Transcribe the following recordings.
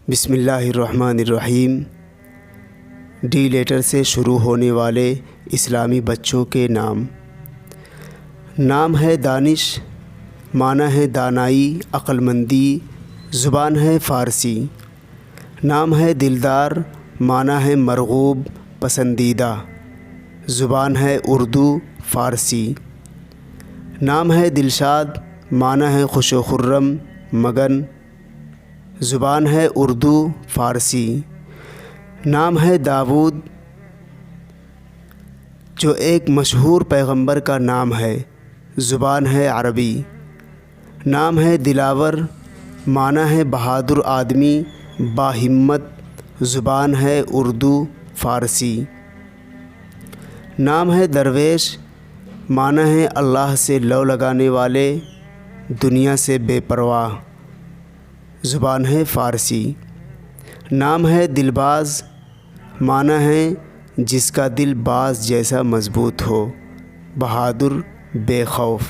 بسم اللہ الرحمن الرحیم۔ ڈی لیٹر سے شروع ہونے والے اسلامی بچوں کے نام۔ نام ہے دانش، معنی ہے دانائی، عقل مندی، زبان ہے فارسی۔ نام ہے دلدار، معنی ہے مرغوب، پسندیدہ، زبان ہے اردو فارسی۔ نام ہے دلشاد، معنی ہے خوش و خرم، مگن، زبان ہے اردو فارسی۔ نام ہے داؤد، جو ایک مشہور پیغمبر کا نام ہے، زبان ہے عربی۔ نام ہے دلاور، معنی ہے بہادر آدمی، باہمت، زبان ہے اردو فارسی۔ نام ہے درویش، معنی ہے اللہ سے لو لگانے والے، دنیا سے بے پرواہ، زبان ہے فارسی۔ نام ہے دلباز، معنی ہے جس کا دل باز جیسا مضبوط ہو، بہادر، بے خوف،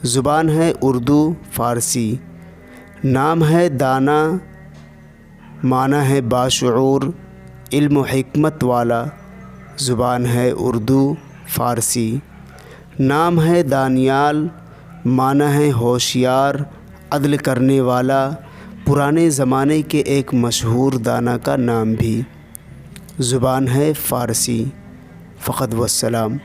زبان ہے اردو فارسی۔ نام ہے دانا، معنی ہے باشعور، علم و حکمت والا، زبان ہے اردو فارسی۔ نام ہے دانیال، معنی ہے ہوشیار، عدل کرنے والا، پرانے زمانے کے ایک مشہور دانا کا نام بھی، زبان ہے فارسی۔ فقط والسلام۔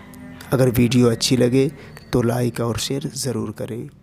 اگر ویڈیو اچھی لگے تو لائک اور شیئر ضرور کریں۔